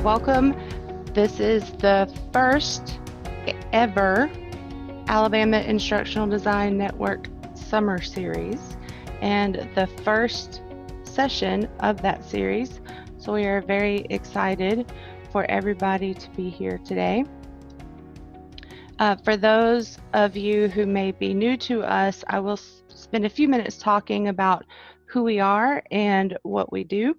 welcome. This is the first ever Alabama Instructional Design Network Summer Series and the first session of that series. So we are very excited for everybody to be here today. For those of you who may be new to us, I will spend a few minutes talking about who we are and what we do.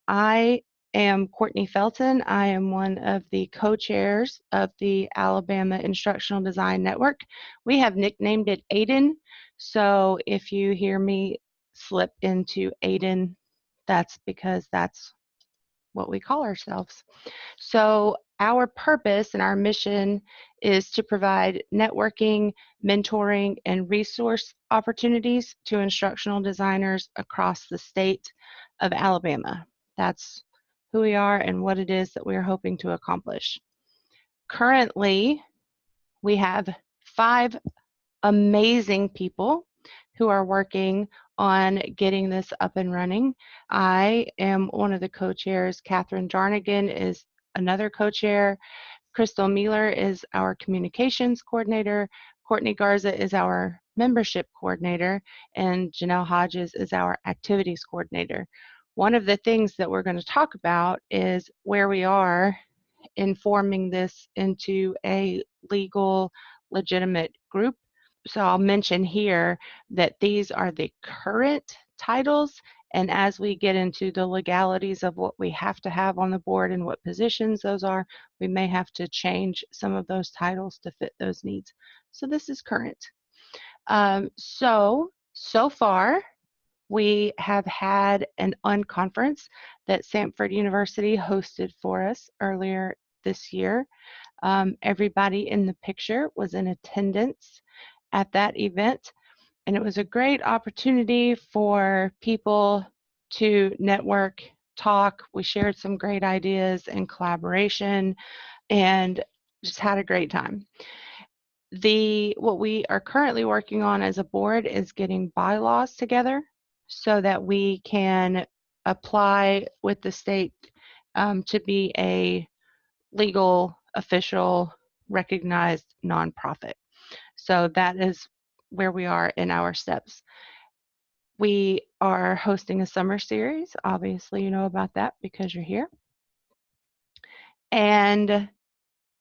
I am Courtney Felton. I am one of the co-chairs of the Alabama Instructional Design Network. We have nicknamed it AIDN, so if you hear me slip into AIDN, that's because that's what we call ourselves. So our purpose and our mission is to provide networking, mentoring, and resource opportunities to instructional designers across the state of Alabama. That's who we are and what it is that we are hoping to accomplish. Currently, we have 5 amazing people who are working on getting this up and running. I am one of the co-chairs. Catherine Jarnigan is another co-chair. Crystal Mueller is our communications coordinator. Courtney Garza is our membership coordinator, and Jenelle Hodges is our activities coordinator. One of the things that we're going to talk about is where we are in forming this into a legal, legitimate group. So I'll mention here that these are the current titles, and as we get into the legalities of what we have to have on the board and what positions those are, we may have to change some of those titles to fit those needs. So this is current. So far, we have had an unconference that Samford University hosted for us earlier this year. Everybody in the picture was in attendance at that event, and it was a great opportunity for people to network, talk. We shared some great ideas and collaboration and just had a great time. What we are currently working on as a board is getting bylaws together so that we can apply with the state to be a legal, official, recognized nonprofit. So that is where we are in our steps. We are hosting a summer series. Obviously, you know about that because you're here. And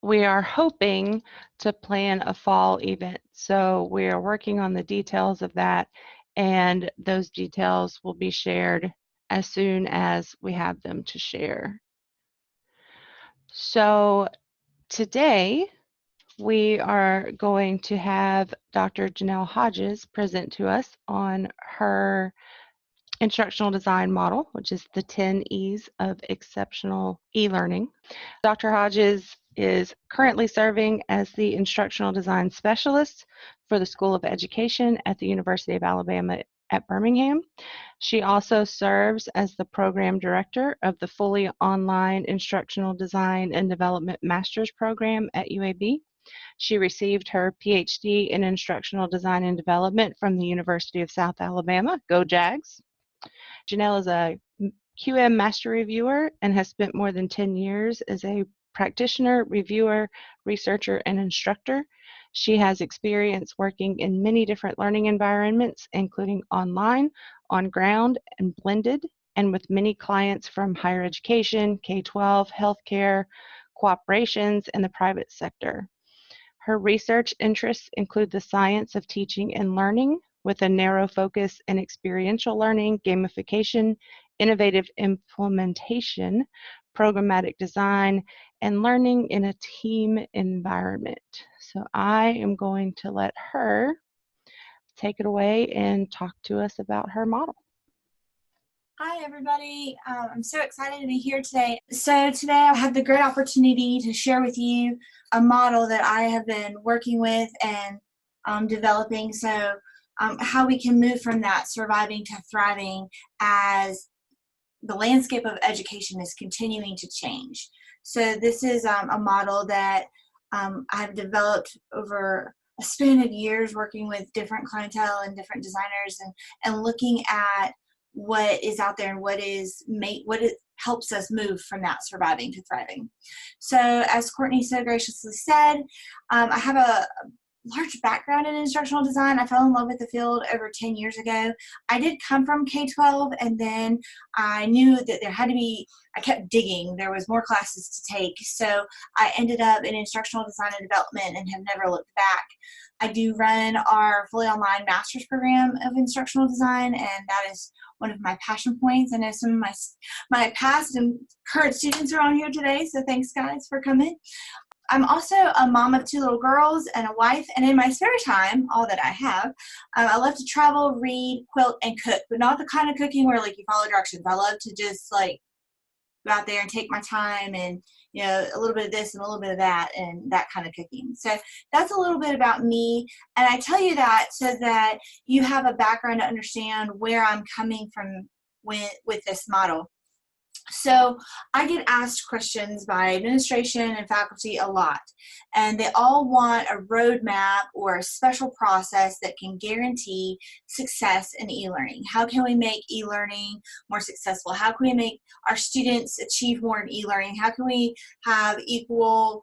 we are hoping to plan a fall event. So we are working on the details of that, and those details will be shared as soon as we have them to share. So today, we are going to have Dr. Jenelle Hodges present to us on her instructional design model, which is the 10 E's of exceptional e-learning. Dr. Hodges is currently serving as the instructional design specialist for the School of Education at the University of Alabama at Birmingham. She also serves as the program director of the fully online instructional design and development master's program at UAB. She received her PhD in instructional design and development from the University of South Alabama. Go Jags! Jenelle is a QM master reviewer and has spent more than 10 years as a practitioner, reviewer, researcher, and instructor. She has experience working in many different learning environments, including online, on ground, and blended, and with many clients from higher education, K-12, healthcare, cooperations, and the private sector. Her research interests include the science of teaching and learning, with a narrow focus in experiential learning, gamification, innovative implementation, programmatic design, and learning in a team environment. So I am going to let her take it away and talk to us about her model. Hi, everybody. I'm so excited to be here today. So today I have the great opportunity to share with you a model that I have been working with and developing. So how we can move from that surviving to thriving as the landscape of education is continuing to change. So this is a model that I've developed over a span of years working with different clientele and different designers and looking at what is out there and what it helps us move from that surviving to thriving. So as Courtney so graciously said, I have a large background in instructional design. I fell in love with the field over 10 years ago. I did come from K-12, and then I knew that there had to be, I kept digging. There was more classes to take. So I ended up in instructional design and development and have never looked back. I do run our fully online master's program of instructional design, and that is one of my passion points. I know some of my past and current students are on here today, so thanks guys for coming. I'm also a mom of 2 little girls and a wife, and in my spare time, all that I have, I love to travel, read, quilt, and cook, but not the kind of cooking where like you follow directions. I love to just like go out there and take my time and, you know, a little bit of this and a little bit of that and that kind of cooking. So that's a little bit about me, and I tell you that so that you have a background to understand where I'm coming from with this model. So I get asked questions by administration and faculty a lot, and they all want a roadmap or a special process that can guarantee success in e-learning. How can we make e-learning more successful? How can we make our students achieve more in e-learning? How can we have equal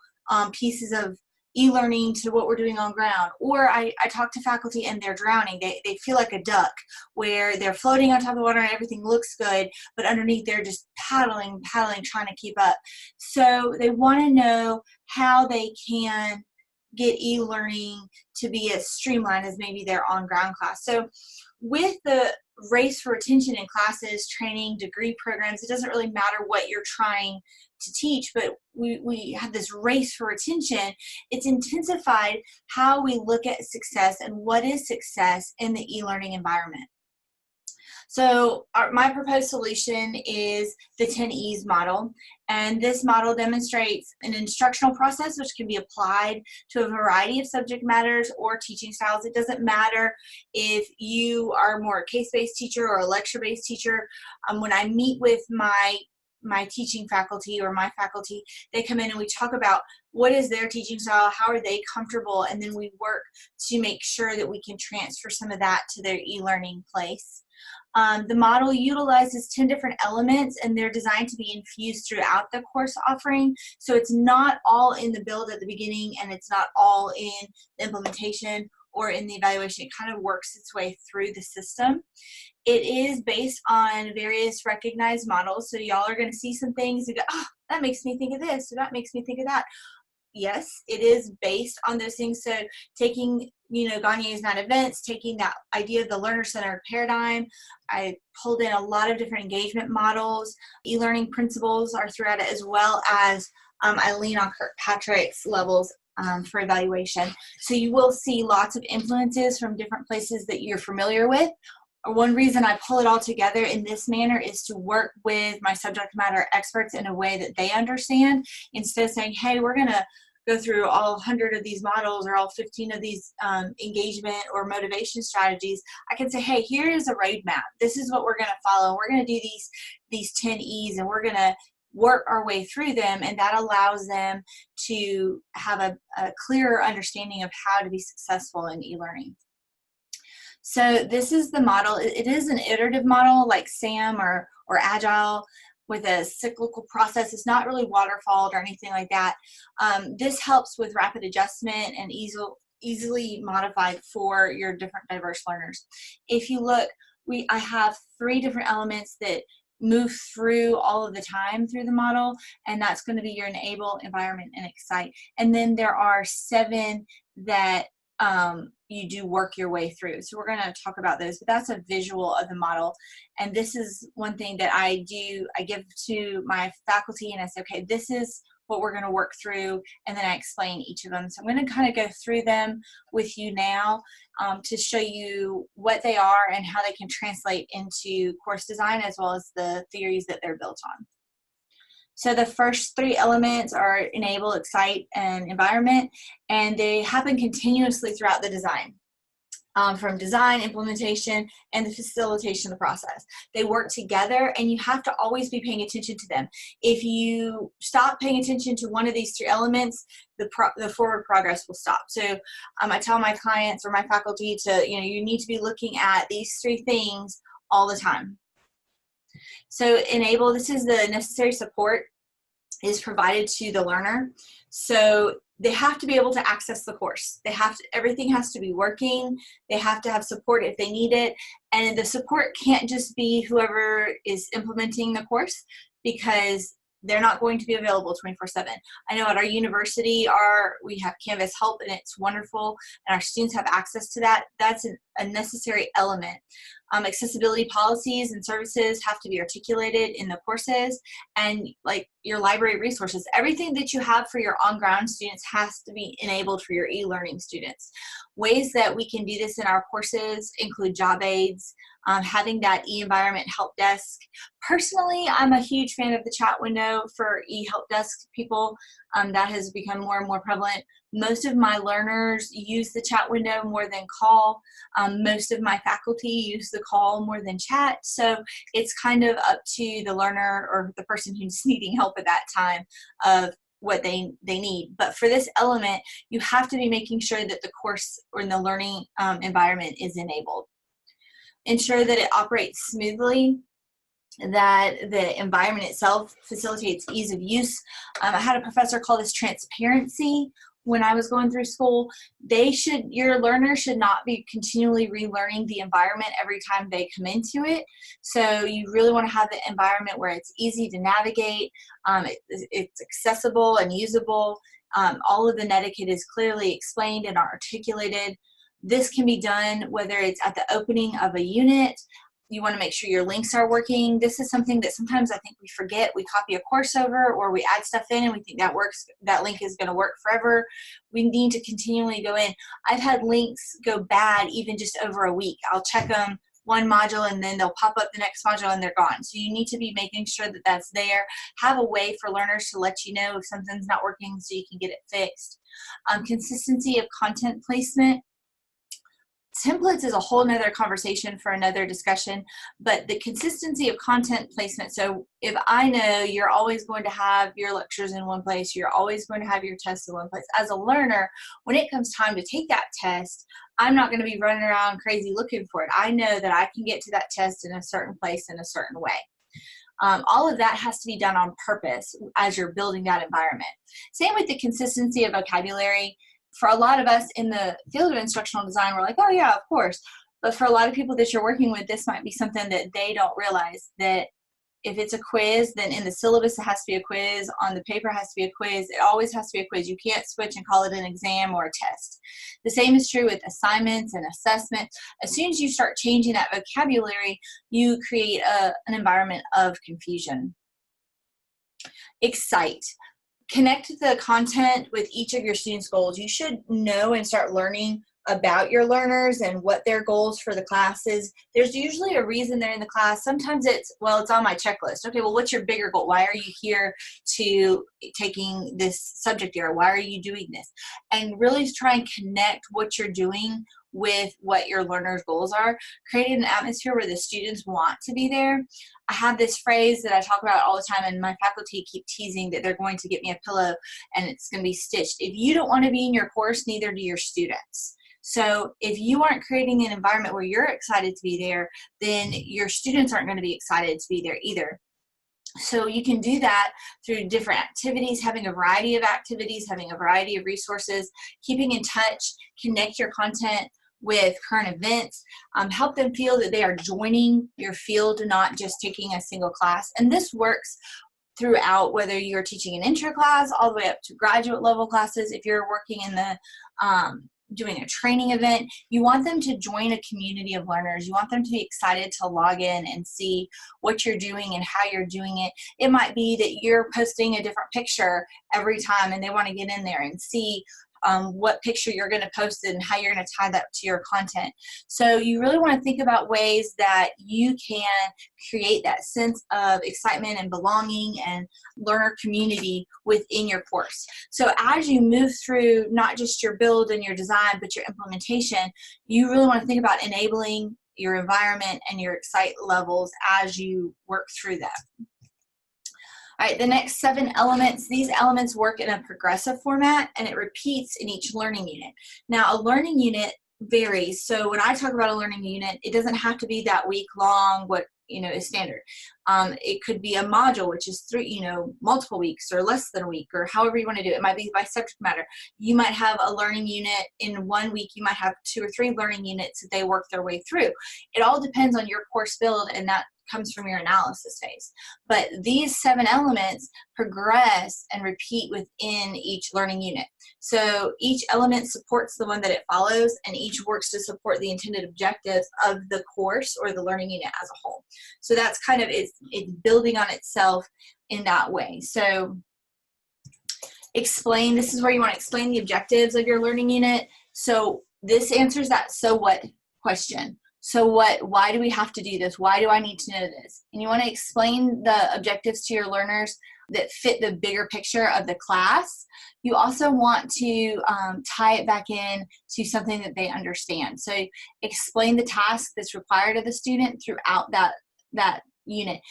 pieces of e-learning to what we're doing on ground? Or I talk to faculty and they're drowning. They feel like a duck where they're floating on top of the water and everything looks good, but underneath they're just paddling, trying to keep up. So they want to know how they can get e-learning to be as streamlined as maybe their on-ground class. So with the race for attention in classes, training, degree programs, it doesn't really matter what you're trying to teach, but we have this race for attention. It's intensified how we look at success and what is success in the e-learning environment. So my proposed solution is the 10 E's model, and this model demonstrates an instructional process which can be applied to a variety of subject matters or teaching styles. It doesn't matter if you are more a case-based teacher or a lecture-based teacher. When I meet with my teaching faculty or my faculty, they come in and we talk about what is their teaching style, how are they comfortable, and then we work to make sure that we can transfer some of that to their e-learning place. The model utilizes 10 different elements, and they're designed to be infused throughout the course offering. So it's not all in the build at the beginning, and it's not all in the implementation or in the evaluation. It kind of works its way through the system. It is based on various recognized models. So y'all are going to see some things and go, oh, that makes me think of this, or that makes me think of that. Yes, it is based on those things. So taking, you know, Gagne's 9 events, taking that idea of the learner-centered paradigm, I pulled in a lot of different engagement models. E-learning principles are throughout it, as well as I lean on Kirkpatrick's levels for evaluation. So you will see lots of influences from different places that you're familiar with. One reason I pull it all together in this manner is to work with my subject matter experts in a way that they understand, instead of saying, hey, we're going to go through all 100 of these models or all 15 of these engagement or motivation strategies. I can say, hey, here is a roadmap. This is what we're going to follow. We're going to do these 10 E's, and we're going to work our way through them, and that allows them to have a clearer understanding of how to be successful in e-learning. So this is the model. It is an iterative model like SAM or Agile with a cyclical process. It's not really waterfalled or anything like that. This helps with rapid adjustment and easily modified for your different diverse learners. If you look, I have 3 different elements that move through all of the time through the model, and that's going to be your enable, environment, and excite. And then there are 7 that you do work your way through. So we're going to talk about those, but that's a visual of the model. And this is one thing that I give to my faculty, and I say, okay, this is what we're going to work through, and then I explain each of them. So I'm going to kind of go through them with you now to show you what they are and how they can translate into course design, as well as the theories that they're built on. So the first 3 elements are enable, excite, and environment, and they happen continuously throughout the design, from design, implementation, and the facilitation of the process. They work together, and you have to always be paying attention to them. If you stop paying attention to one of these 3 elements, the forward progress will stop. So I tell my clients or my faculty to, you need to be looking at these 3 things all the time. So enable, this is the necessary support is provided to the learner. So they have to be able to access the course. They have to, everything has to be working. They have to have support if they need it. And the support can't just be whoever is implementing the course, because they're not going to be available 24/7. I know at our university, we have Canvas Help, and it's wonderful, and our students have access to that. That's a necessary element. Accessibility policies and services have to be articulated in the courses, and like your library resources, everything that you have for your on-ground students has to be enabled for your e-learning students. Ways that we can do this in our courses include job aids, having that e-environment help desk. Personally, I'm a huge fan of the chat window for e-help desk people. That has become more and more prevalent. Most of my learners use the chat window more than call. Most of my faculty use the call more than chat. So it's kind of up to the learner or the person who's needing help at that time of what they need. But for this element, you have to be making sure that the course or the learning environment is enabled. Ensure that it operates smoothly, that the environment itself facilitates ease of use. I had a professor call this transparency when I was going through school. Your learner should not be continually relearning the environment every time they come into it. So you really want to have the environment where it's easy to navigate, it's accessible and usable. All of the etiquette is clearly explained and articulated. This can be done whether it's at the opening of a unit. You want to make sure your links are working. This is something that sometimes I think we forget. We copy a course over, or we add stuff in and we think that works, that link is going to work forever. We need to continually go in. I've had links go bad even just over a week. I'll check them one module and then they'll pop up the next module and they're gone. So you need to be making sure that that's there. Have a way for learners to let you know if something's not working so you can get it fixed. Consistency of content placement. Templates is a whole nother conversation for another discussion, but the consistency of content placement. So if I know you're always going to have your lectures in one place, you're always going to have your tests in one place, as a learner, when it comes time to take that test, I'm not going to be running around crazy looking for it. I know that I can get to that test in a certain place in a certain way. All of that has to be done on purpose as you're building that environment. Same with the consistency of vocabulary. For a lot of us in the field of instructional design, we're like, oh yeah, of course. But for a lot of people that you're working with, this might be something that they don't realize, that if it's a quiz, then in the syllabus it has to be a quiz, on the paper it has to be a quiz, it always has to be a quiz. You can't switch and call it an exam or a test. The same is true with assignments and assessment. As soon as you start changing that vocabulary, you create an environment of confusion. Excite. Connect the content with each of your students' goals. You should know and start learning about your learners and what their goals for the class is. There's usually a reason they're in the class. Sometimes it's, well, it's on my checklist. Okay, well, what's your bigger goal? Why are you here to taking this subject area? Why are you doing this? And really try and connect what you're doing with what your learners' goals are, creating an atmosphere where the students want to be there. I have this phrase that I talk about all the time, and my faculty keep teasing that they're going to get me a pillow and it's going to be stitched. If you don't want to be in your course, neither do your students. So if you aren't creating an environment where you're excited to be there, then your students aren't going to be excited to be there either. So you can do that through different activities, having a variety of activities, having a variety of resources, keeping in touch, connect your content with current events, help them feel that they are joining your field, not just taking a single class. And this works throughout, whether you're teaching an intro class all the way up to graduate level classes. If you're working in the doing a training event, you want them to join a community of learners. You want them to be excited to log in and see what you're doing and how you're doing it. It might be that you're posting a different picture every time and they want to get in there and see what picture you're going to post and how you're going to tie that to your content. So you really want to think about ways that you can create that sense of excitement and belonging and learner community within your course. So as you move through not just your build and your design, but your implementation, you really want to think about enabling your environment and your excite levels as you work through that. All right, the next 7 elements, these elements work in a progressive format and it repeats in each learning unit. Now, a learning unit varies. So when I talk about a learning unit, it doesn't have to be that week long, what is standard. It could be a module, which is multiple weeks or less than a week, or however you want to do it. It might be by subject matter. You might have a learning unit in 1 week. You might have 2 or 3 learning units that they work their way through. It all depends on your course build, and that comes from your analysis phase. But these 7 elements progress and repeat within each learning unit. So each element supports the one that it follows, and each works to support the intended objectives of the course or the learning unit as a whole. So that's kind of, it's building on itself in that way. So explain, this is where you want to explain the objectives of your learning unit. So this answers that so what question. So why do we have to do this? Why do I need to know this? And you want to explain the objectives to your learners that fit the bigger picture of the class. You also want to tie it back in to something that they understand. So explain the task that's required of the student throughout that unit.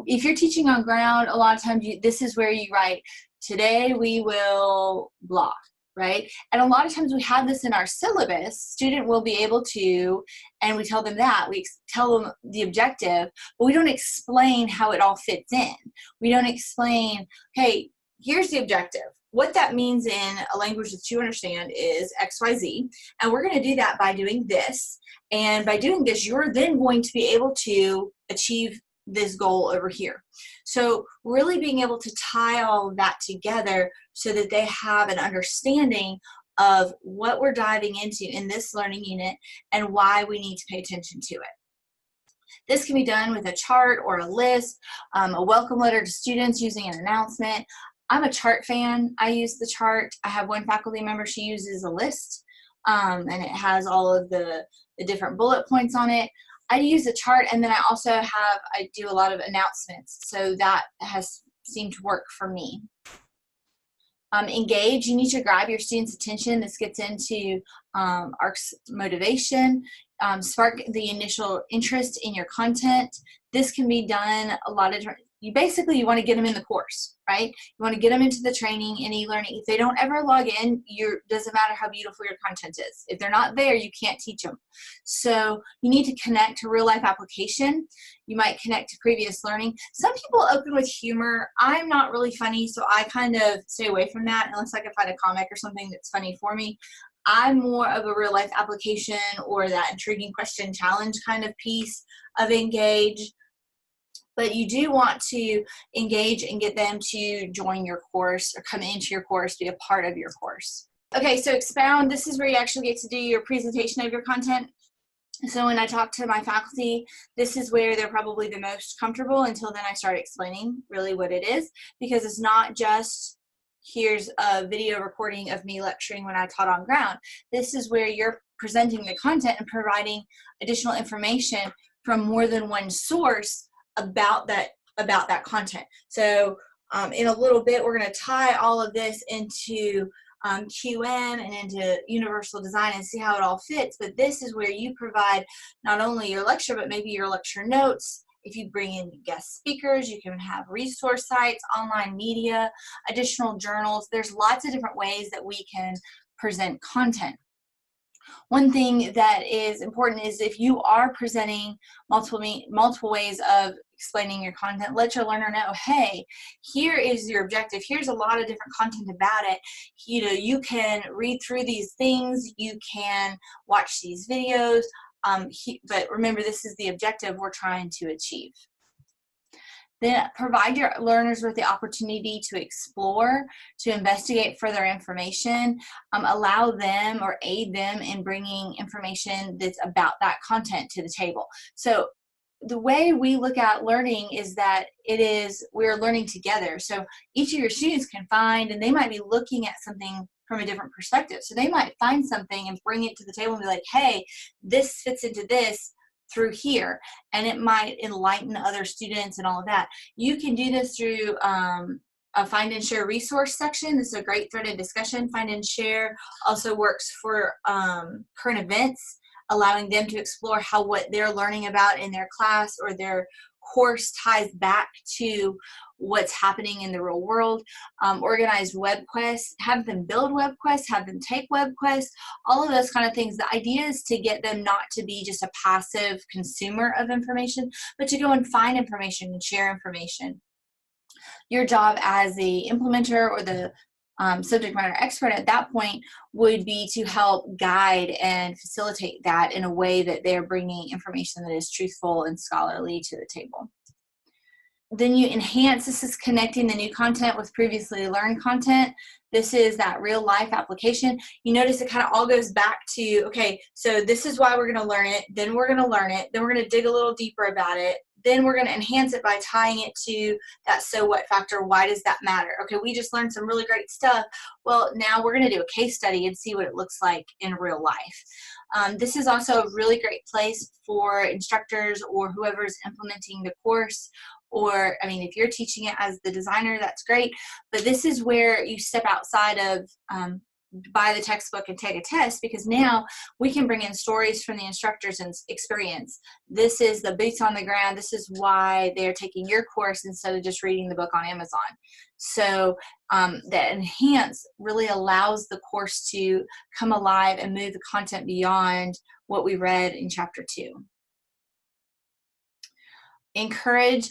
If you're teaching on ground, a lot of times this is where you write, today we will blah. Right? And a lot of times we have this in our syllabus. Student will be able to, and we tell them that, we tell them the objective, but we don't explain how it all fits in. We don't explain, hey, here's the objective. What that means in a language that you understand is XYZ, and we're going to do that by doing this. And by doing this, you're then going to be able to achieve this goal over here. So really being able to tie all of that together so that they have an understanding of what we're diving into in this learning unit and why we need to pay attention to it. This can be done with a chart or a list, a welcome letter to students using an announcement. I'm a chart fan. I use the chart. I have one faculty member, she uses a list, and it has all of the different bullet points on it. I use a chart, and then I do a lot of announcements, so that has seemed to work for me. Engage, you need to grab your students' attention. This gets into ARC's motivation, spark the initial interest in your content. This can be done a lot of times. You want to get them in the course, right? You want to get them into the training in eLearning. If they don't ever log in, doesn't matter how beautiful your content is. If they're not there, you can't teach them. So you need to connect to real life application. You might connect to previous learning. Some people open with humor. I'm not really funny, so I kind of stay away from that unless I can find a comic or something that's funny for me. I'm more of a real life application or that intriguing question challenge kind of piece of engage. But you do want to engage and get them to join your course or come into your course, be a part of your course. Okay, so expound, this is where you actually get to do your presentation of your content. So when I talk to my faculty, this is where they're probably the most comfortable until then I start explaining really what it is, because it's not just here's a video recording of me lecturing when I taught on ground. This is where you're presenting the content and providing additional information from more than one source about that content. So in a little bit, we're going to tie all of this into QM and into universal design and see how it all fits. But this is where you provide not only your lecture, but maybe your lecture notes. If you bring in guest speakers, you can have resource sites, online media, additional journals. There's lots of different ways that we can present content. One thing that is important is if you are presenting multiple ways of explaining your content, let your learner know, hey, here is your objective. Here's a lot of different content about it. You can read through these things. You can watch these videos. But remember, this is the objective we're trying to achieve. Then provide your learners with the opportunity to explore, to investigate further information, allow them or aid them in bringing information that's about that content to the table. So the way we look at learning is that we're learning together. So each of your students can find, and they might be looking at something from a different perspective. So they might find something and bring it to the table and be like, hey, this fits into this through here, and it might enlighten other students and all of that. You can do this through a find and share resource section. This is a great threaded discussion. Find and share also works for current events, allowing them to explore what they're learning about in their class or their course ties back to what's happening in the real world. Organized web quests, have them build web quests, have them take web quests, all of those kind of things. The idea is to get them not to be just a passive consumer of information, but to go and find information and share information. Your job as the implementer or the subject matter expert at that point would be to help guide and facilitate that in a way that they're bringing information that is truthful and scholarly to the table. Then you enhance. This is connecting the new content with previously learned content. This is that real life application. You notice it kind of all goes back to, okay, so this is why we're going to learn it, then we're going to learn it, then we're going to dig a little deeper about it, then we're going to enhance it by tying it to that so what factor. Why does that matter? Okay, we just learned some really great stuff. Well, now we're going to do a case study and see what it looks like in real life. This is also a really great place for instructors or whoever's implementing the course. Or, I mean, if you're teaching it as the designer, that's great. But this is where you step outside of buy the textbook and take a test, because now we can bring in stories from the instructors and experience. This is the boots on the ground. This is why they're taking your course instead of just reading the book on Amazon. So that enhance really allows the course to come alive and move the content beyond what we read in chapter 2. Encourage.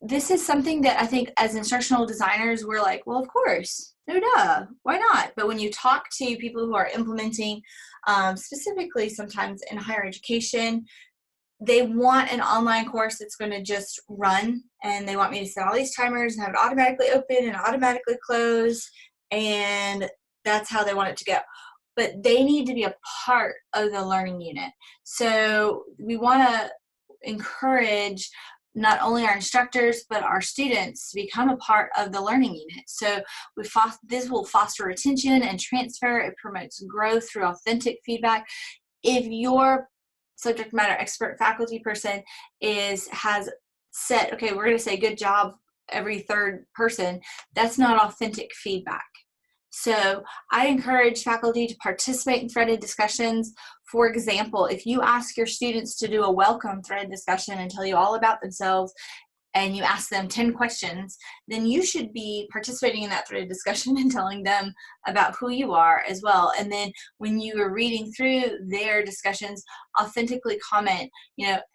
This is something that I think as instructional designers, we're like, well, of course, no duh, why not? But when you talk to people who are implementing, specifically sometimes in higher education, they want an online course that's going to just run, and they want me to set all these timers and have it automatically open and automatically close, and that's how they want it to go. But they need to be a part of the learning unit. So we want to encourage not only our instructors, but our students to become a part of the learning unit. So this will foster retention and transfer. It promotes growth through authentic feedback. If your subject matter expert faculty person has said, okay, we're going to say good job every third person, that's not authentic feedback. So I encourage faculty to participate in threaded discussions. For example, if you ask your students to do a welcome thread discussion and tell you all about themselves, and you ask them 10 questions, then you should be participating in that threaded discussion and telling them about who you are as well. And then when you are reading through their discussions, authentically comment,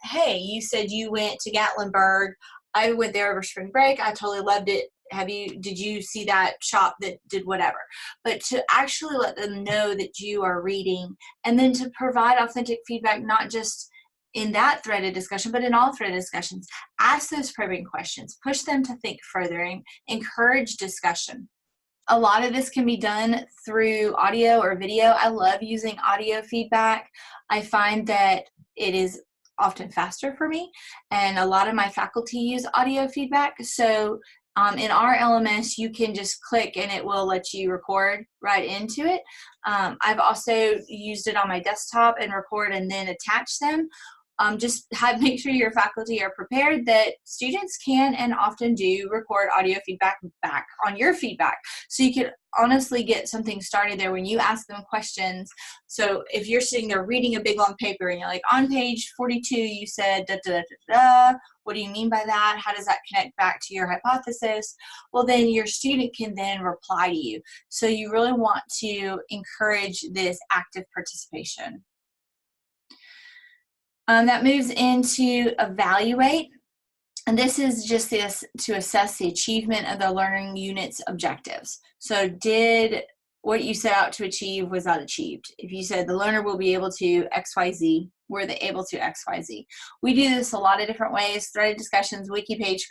hey, you said you went to Gatlinburg. I went there over spring break. I totally loved it. Did you see that shop that did whatever? But to actually let them know that you are reading, and then to provide authentic feedback, not just in that threaded discussion, but in all threaded discussions. Ask those probing questions, push them to think further, and encourage discussion. A lot of this can be done through audio or video. I love using audio feedback. I find that it is often faster for me, and a lot of my faculty use audio feedback. So in our LMS, you can just click and it will let you record right into it. I've also used it on my desktop and record and then attach them. Make sure your faculty are prepared that students can and often do record audio feedback back on your feedback. So you can honestly get something started there when you ask them questions. So if you're sitting there reading a big long paper and you're like, on page 42, you said da da da da da. What do you mean by that? How does that connect back to your hypothesis? Well, then your student can then reply to you. So you really want to encourage this active participation. That moves into evaluate. And this is just to assess the achievement of the learning unit's objectives. So did what you set out to achieve, was that achieved? If you said the learner will be able to XYZ, were they able to XYZ? We do this a lot of different ways: threaded discussions, wiki page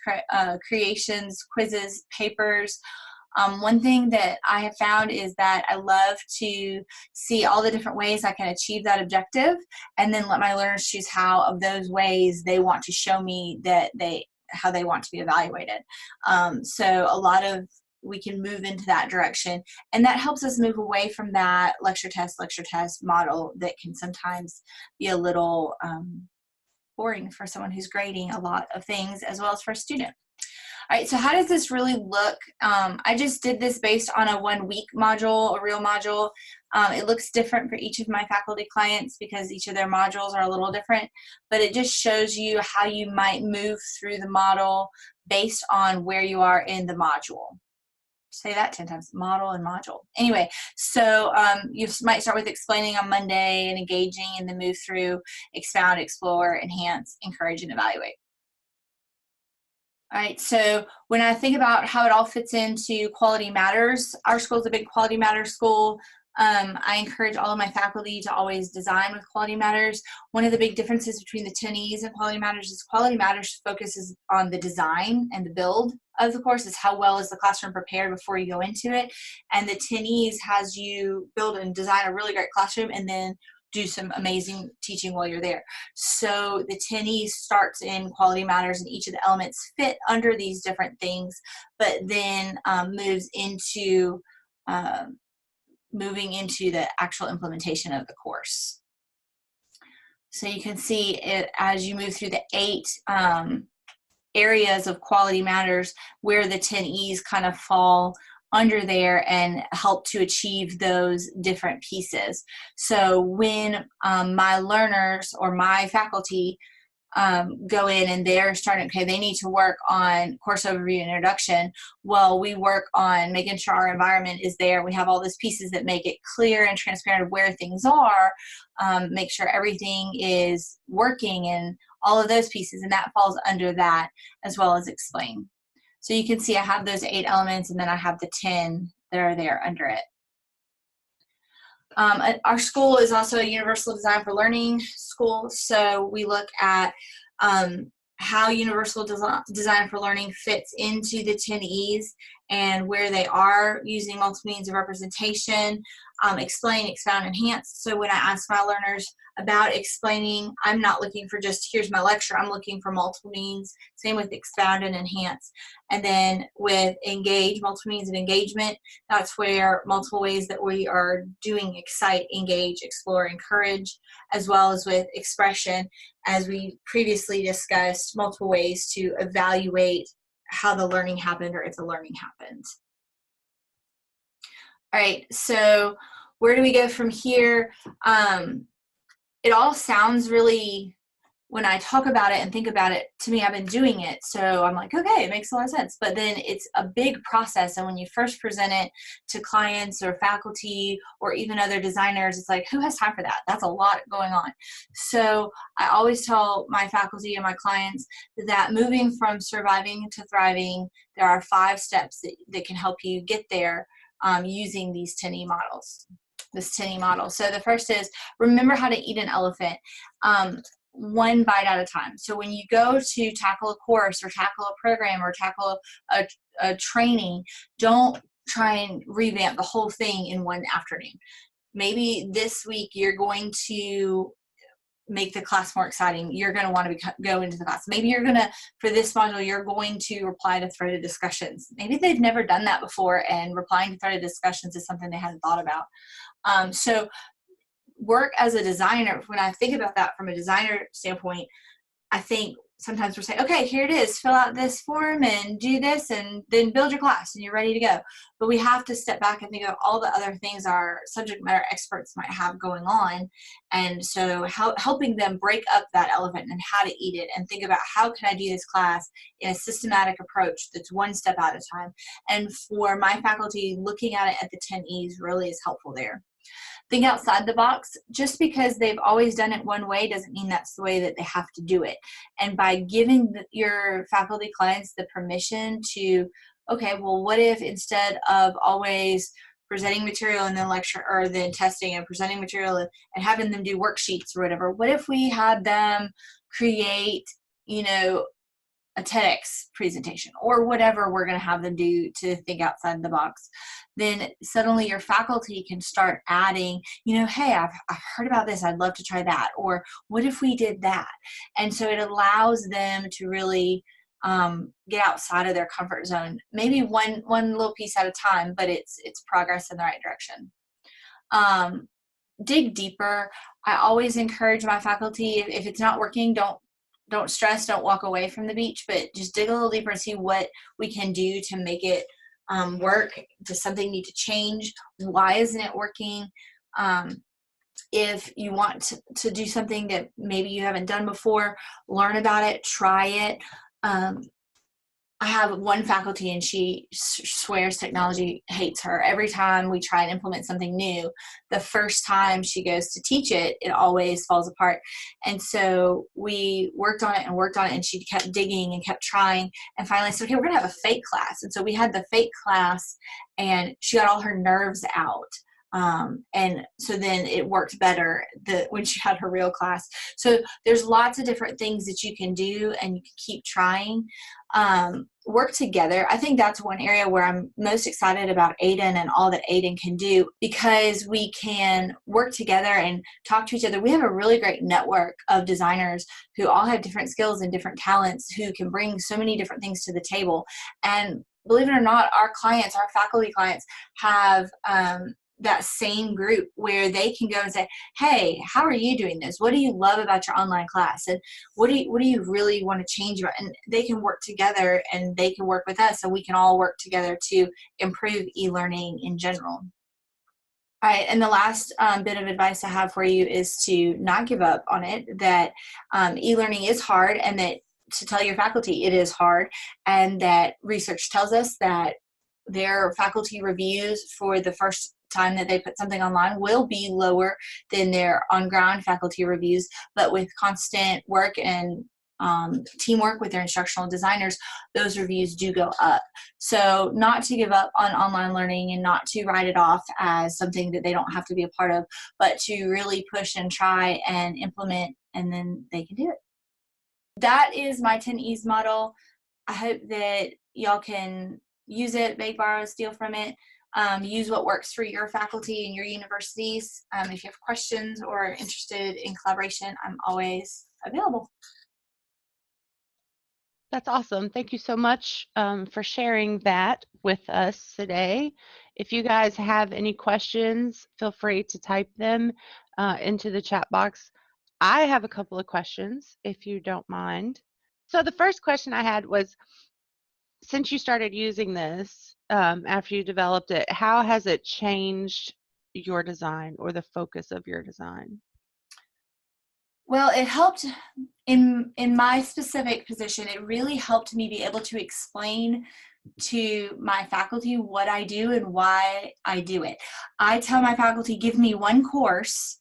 creations, quizzes, papers. One thing that I have found is that I love to see all the different ways I can achieve that objective, and then let my learners choose how of those ways they want to show me how they want to be evaluated. So we can move into that direction, and that helps us move away from that lecture test model that can sometimes be a little boring for someone who's grading a lot of things, as well as for a student. All right, so how does this really look? I just did this based on a 1 week module, a real module. It looks different for each of my faculty clients because each of their modules are a little different, but it just shows you how you might move through the model based on where you are in the module. Say that 10 times, model and module. Anyway, so you might start with explaining on Monday and engaging, and then move through expound, explore, enhance, encourage, and evaluate. All right, so when I think about how it all fits into Quality Matters, our school is a big Quality Matters school. I encourage all of my faculty to always design with Quality Matters. One of the big differences between the 10Es and Quality Matters is Quality Matters focuses on the design and the build of the course, is how well is the classroom prepared before you go into it. And the 10Es has you build and design a really great classroom and then do some amazing teaching while you're there. So the 10E starts in Quality Matters, and each of the elements fit under these different things, but then moves into moving into the actual implementation of the course. So you can see it as you move through the 8 areas of Quality Matters where the 10Es kind of fall under there and help to achieve those different pieces. So when my learners or my faculty go in and they're starting, okay, they need to work on course overview and introduction. Well, we work on making sure our environment is there. We have all these pieces that make it clear and transparent of where things are, make sure everything is working and all of those pieces, and that falls under that, as well as explain. So you can see I have those 8 elements, and then I have the 10 that are there under it. Our school is also a Universal Design for Learning school, so we look at how Universal Design for Learning fits into the 10Es and where they are using multiple means of representation, explain, expound, enhance. So when I ask my learners about explaining, I'm not looking for just here's my lecture, I'm looking for multiple means. Same with expound and enhance. And then with engage, multiple means of engagement, that's where multiple ways that we are doing excite, engage, explore, encourage, as well as with expression, as we previously discussed, multiple ways to evaluate how the learning happened or if the learning happened. All right, so where do we go from here? It all sounds really, when I talk about it and think about it, to me, I've been doing it, so I'm like, okay, it makes a lot of sense. But then it's a big process, and when you first present it to clients or faculty or even other designers, it's like, who has time for that? That's a lot going on. So I always tell my faculty and my clients that moving from surviving to thriving, there are 5 steps that can help you get there using these 10E models. This 10E model. So the first is remember how to eat an elephant. 1 bite at a time. So when you go to tackle a course or tackle a program or tackle a training, don't try and revamp the whole thing in 1 afternoon. Maybe this week you're going to make the class more exciting. You're going to want to go into the class. Maybe you're going to, for this module, you're going to reply to threaded discussions. Maybe they've never done that before, and replying to threaded discussions is something they hadn't thought about. So work as a designer, when I think about that from a designer standpoint, I think sometimes we're saying, okay, here it is, fill out this form and do this and then build your class and you're ready to go. But we have to step back and think of all the other things our subject matter experts might have going on. And so helping them break up that elephant and how to eat it and think about how can I do this class in a systematic approach that's 1 step at a time. And for my faculty, looking at it at the 10Es really is helpful there. Think outside the box. Just because they've always done it 1 way doesn't mean that's the way that they have to do it. And by giving your faculty clients the permission to, okay, well, what if instead of always presenting material and then lecture, or then testing and presenting material and having them do worksheets or whatever, what if we had them create, a TEDx presentation or whatever we're going to have them do to think outside the box? Then suddenly your faculty can start adding, hey, I've heard about this, I'd love to try that, or what if we did that? And so it allows them to really get outside of their comfort zone, maybe one little piece at a time, but it's progress in the right direction. Dig deeper. I always encourage my faculty, if it's not working, don't don't stress, don't walk away from the beach, but just dig a little deeper and see what we can do to make it work. Does something need to change? Why isn't it working? If you want to do something that maybe you haven't done before, learn about it, try it. I have one faculty and she swears technology hates her. Every time we try and implement something new, the first time she goes to teach it, it always falls apart. And so we worked on it and she kept digging and kept trying. And finally I said, okay, we're gonna have a fake class. And so we had the fake class and she got all her nerves out. And so then it worked better when she had her real class. So there's lots of different things that you can do and you can keep trying. Work together. I think that's one area where I'm most excited about AIDN and all that AIDN can do, because we can work together and talk to each other. We have a really great network of designers who all have different skills and different talents, who can bring so many different things to the table. And believe it or not, our clients, our faculty clients, have that same group where they can go and say, hey, how are you doing this? What do you love about your online class? And what do you really want to change about? And they can work together and they can work with us, and we can all work together to improve e-learning in general. All right, and the last bit of advice I have for you is to not give up on it, that e-learning is hard, and that to tell your faculty it is hard, and that research tells us that their faculty reviews for the first time that they put something online will be lower than their on-ground faculty reviews, but with constant work and teamwork with their instructional designers, those reviews do go up. So not to give up on online learning and not to write it off as something that they don't have to be a part of, but to really push and try and implement, and then they can do it. That is my 10 E's model. I hope that y'all can use it, beg, borrow, steal from it. Use what works for your faculty and your universities. If you have questions or are interested in collaboration, I'm always available. That's awesome. Thank you so much for sharing that with us today. If you guys have any questions, feel free to type them into the chat box. I have a couple of questions, if you don't mind. So the first question I had was, since you started using this after you developed it, how has it changed your design or the focus of your design? Well, it helped in my specific position. It really helped me be able to explain to my faculty what I do and why I do it. I tell my faculty, give me one course,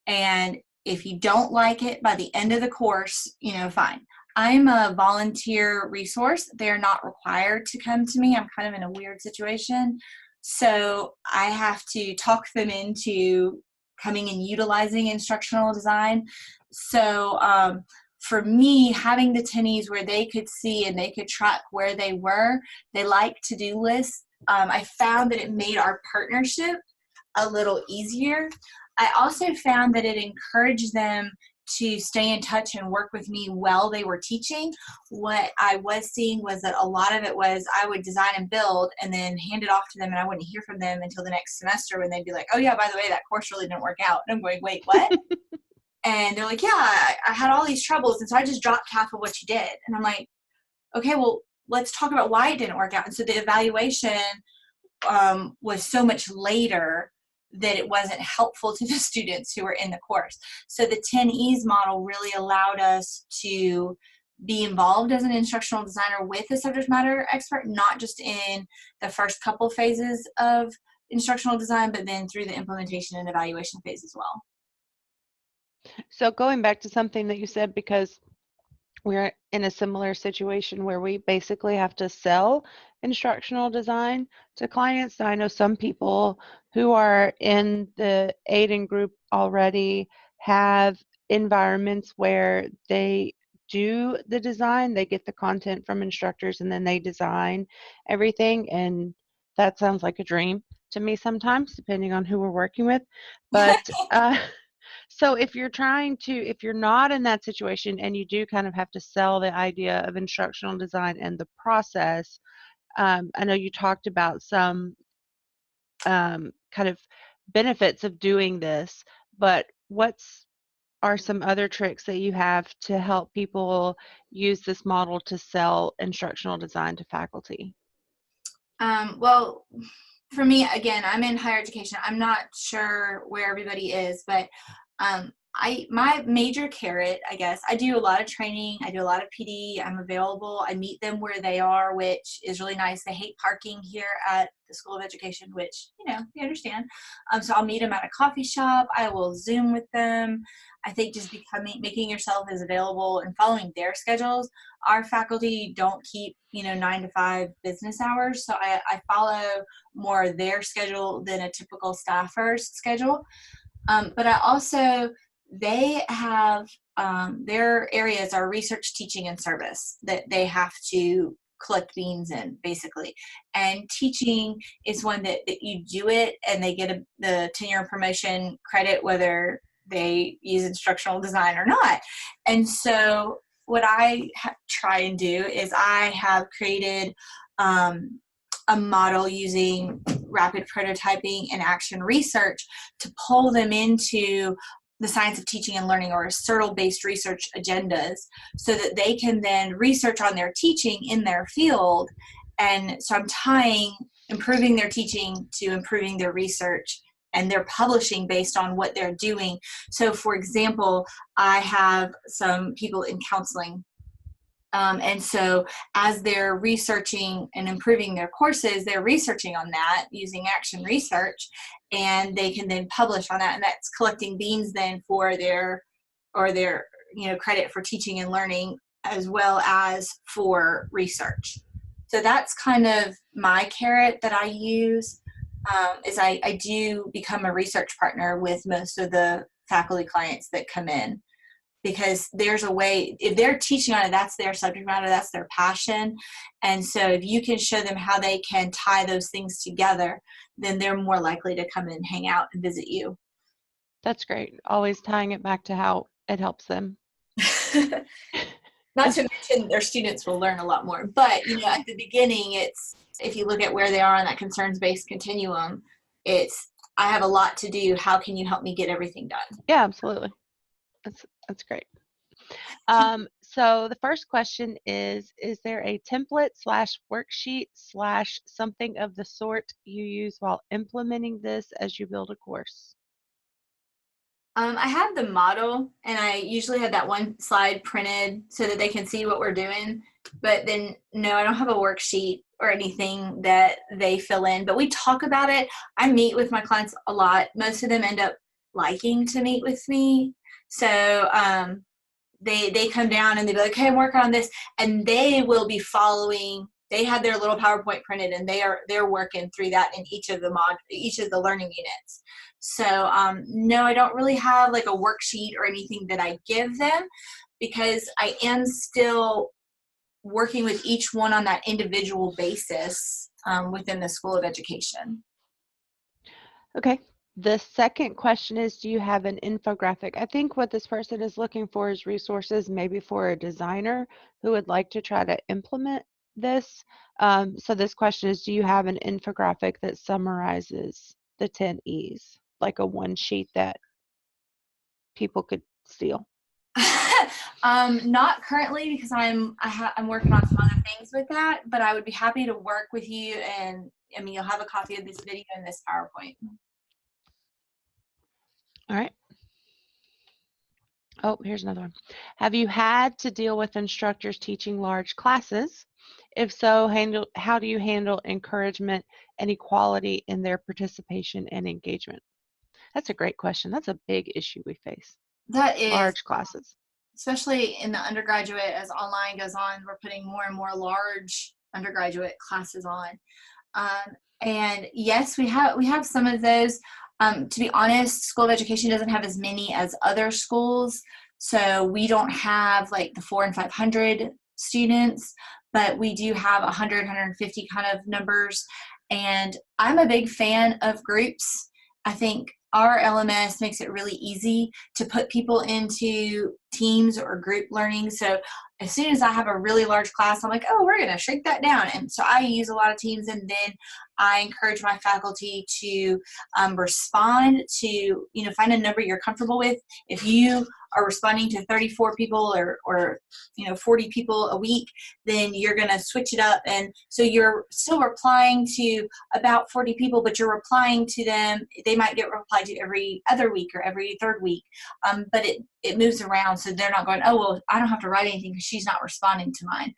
and if you don't like it by the end of the course, fine. I'm a volunteer resource. They're not required to come to me. I'm kind of in a weird situation. So I have to talk them into coming and utilizing instructional design. So for me, having the tinnies where they could see and they could track where they were, they like to-do lists. I found that it made our partnership a little easier. I also found that it encouraged them to stay in touch and work with me while they were teaching. What I was seeing was that a lot of it was I would design and build and then hand it off to them, and I wouldn't hear from them until the next semester when they'd be like, oh yeah, by the way, that course really didn't work out. And I'm going, wait, what? And they're like, yeah, I had all these troubles, and so I just dropped half of what you did. And I'm like, okay, well, let's talk about why it didn't work out. And so the evaluation was so much later that it wasn't helpful to the students who were in the course. So the 10 E's model really allowed us to be involved as an instructional designer with a subject matter expert, not just in the first couple phases of instructional design, but then through the implementation and evaluation phase as well. So going back to something that you said, because we're in a similar situation where we basically have to sell instructional design to clients. So I know some people who are in the AIDN group already have environments where they do the design, they get the content from instructors, and then they design everything. And that sounds like a dream to me sometimes, depending on who we're working with. But so if you're not in that situation and you do kind of have to sell the idea of instructional design and the process, I know you talked about some kind of benefits of doing this, but are some other tricks that you have to help people use this model to sell instructional design to faculty? Well, for me, again, I'm in higher education. I'm not sure where everybody is, but my major carrot, I guess, I do a lot of training. I do a lot of PD. I'm available. I meet them where they are, which is really nice. They hate parking here at the School of Education, which, we understand. So I'll meet them at a coffee shop. I will Zoom with them. I think just making yourself as available and following their schedules. Our faculty don't keep, 9 to 5 business hours. So I follow more their schedule than a typical staffer's schedule. But I also, they have, their areas are research, teaching, and service that they have to collect beans in, basically. And teaching is one that you do it and they get the tenure and promotion credit, whether they use instructional design or not. And so what I try and do is I have created a model using rapid prototyping and action research to pull them into the science of teaching and learning, or CERTL-based research agendas, so that they can then research on their teaching in their field. And so I'm tying improving their teaching to improving their research, and they're publishing based on what they're doing. So for example, I have some people in counseling. And so as they're researching and improving their courses, they're researching on that using action research, and they can then publish on that. And that's collecting beans then for their credit for teaching and learning, as well as for research. So that's kind of my carrot that I use, is I do become a research partner with most of the faculty clients that come in. Because there's a way, if they're teaching on it, that's their subject matter, that's their passion. And so if you can show them how they can tie those things together, then they're more likely to come and hang out and visit you. That's great. Always tying it back to how it helps them. Not to mention their students will learn a lot more. But, at the beginning, it's, if you look at where they are on that concerns-based continuum, it's, I have a lot to do. How can you help me get everything done? Yeah, absolutely. That's great. So the first question is there a template / worksheet / something of the sort you use while implementing this as you build a course? I have the model, and I usually have that one slide printed so that they can see what we're doing. But then, no, I don't have a worksheet or anything that they fill in. But we talk about it. I meet with my clients a lot. Most of them end up liking to meet with me. So they come down and they be like, "Hey, I'm working on this," and they will be following. They have their little PowerPoint printed, and they're working through that in each of the learning units. So no, I don't really have like a worksheet or anything that I give them, because I am still working with each one on that individual basis within the School of Education. Okay. The second question is, do you have an infographic? I think what this person is looking for is resources, maybe for a designer who would like to try to implement this. So this question is, do you have an infographic that summarizes the 10 E's, like a one sheet that people could steal? Not currently, because I'm working on some other things with that, but I would be happy to work with you, and you'll have a copy of this video and this PowerPoint. All right. Oh, here's another one. Have you had to deal with instructors teaching large classes? If so, how do you handle encouragement and equality in their participation and engagement? That's a great question. That's a big issue we face. That is, large classes. Especially in the undergraduate, as online goes on, we're putting more and more large undergraduate classes on. And yes, we have some of those. To be honest, School of Education doesn't have as many as other schools. So we don't have like the 400 and 500 students, but we do have 100, 150 kind of numbers. And I'm a big fan of groups. I think our LMS makes it really easy to put people into teams or group learning. So as soon as I have a really large class, I'm like, oh, we're going to shrink that down. And so I use a lot of teams, and then I encourage my faculty to respond to, find a number you're comfortable with. If you are responding to 34 people or 40 people a week, then you're going to switch it up. And so you're still replying to about 40 people, but you're replying to them. They might get replied to every other week or every third week. But it moves around, so they're not going, oh, well, I don't have to write anything because she's not responding to mine.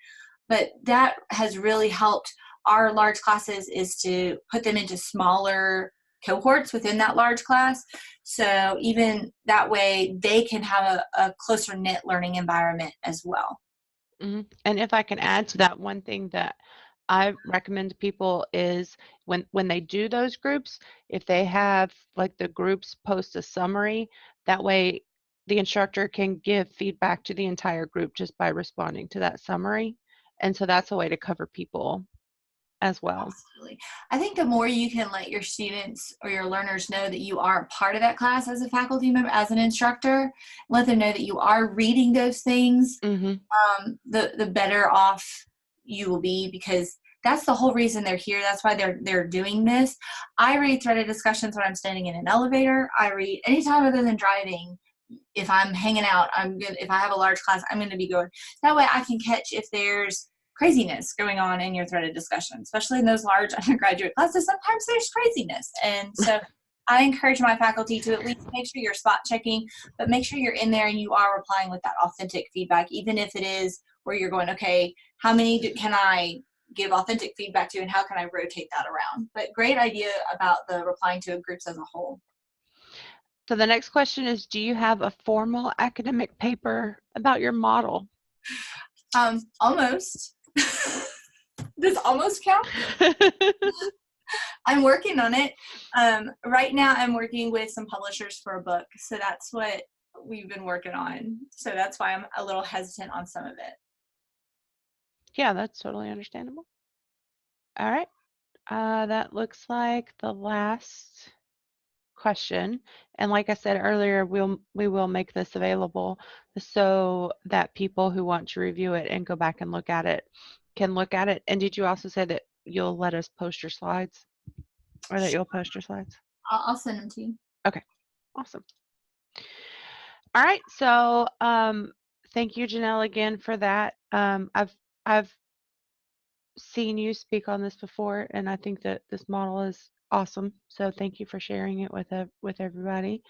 But that has really helped our large classes, is to put them into smaller cohorts within that large class. So even that way, they can have a closer knit learning environment as well. Mm-hmm. And if I can add to that, one thing that I recommend to people is when they do those groups, if they have like the groups post a summary, that way the instructor can give feedback to the entire group just by responding to that summary. And so that's a way to cover people as well. Absolutely. I think the more you can let your students or your learners know that you are part of that class as a faculty member, as an instructor, let them know that you are reading those things, the better off you will be, because that's the whole reason they're here. That's why they're doing this. I read threaded discussions when I'm standing in an elevator. I read anytime other than driving. If I'm hanging out, I'm good. If I have a large class, I'm going to be going. That way I can catch if there's craziness going on in your threaded discussion, especially in those large undergraduate classes. Sometimes there's craziness. And so I encourage my faculty to at least make sure you're spot checking, but make sure you're in there and you are replying with that authentic feedback, even if it is where you're going, okay, how many can I give authentic feedback to, and how can I rotate that around? But great idea about the replying to groups as a whole. So the next question is, do you have a formal academic paper about your model? Almost. Does almost count? I'm working on it. Right now I'm working with some publishers for a book. So that's what we've been working on. So that's why I'm a little hesitant on some of it. Yeah, that's totally understandable. All right. That looks like the last question. And like I said earlier, we will make this available so that people who want to review it and go back and look at it can look at it. And did you also say that you'll let us post your slides, or that you'll post your slides? I'll send them to you. Okay, awesome. All right, so thank you, Jenelle, again for that. I've seen you speak on this before, and I think that this model is awesome. So thank you for sharing it with everybody.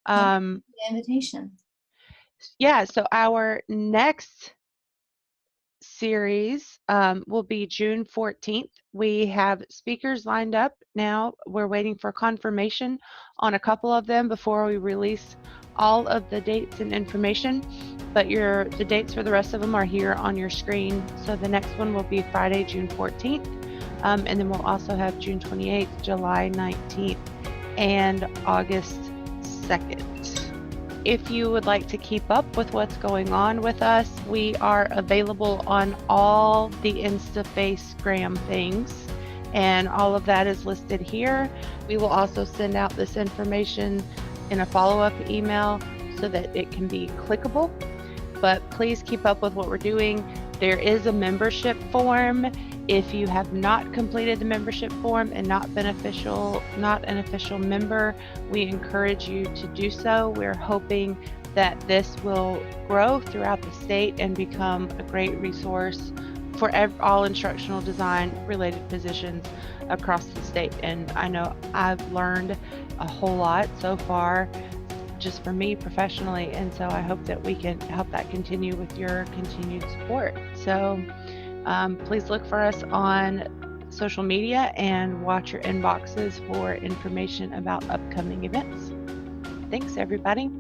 The invitation. Yeah, so our next series will be June 14th. We have speakers lined up now. We're waiting for confirmation on a couple of them before we release all of the dates and information, but the dates for the rest of them are here on your screen. So the next one will be Friday, June 14th, and then we'll also have June 28th, July 19th, and August 2nd. If you would like to keep up with what's going on with us, we are available on all the Instagram things, and all of that is listed here. We will also send out this information in a follow-up email so that it can be clickable. But please keep up with what we're doing. There is a membership form. If you have not completed the membership form and not an official member, we encourage you to do so. We're hoping that this will grow throughout the state and become a great resource for all instructional design related positions across the state. And I know I've learned a whole lot so far, just for me professionally, and so I hope that we can help that continue with your continued support. So please look for us on social media and watch your inboxes for information about upcoming events. Thanks, everybody.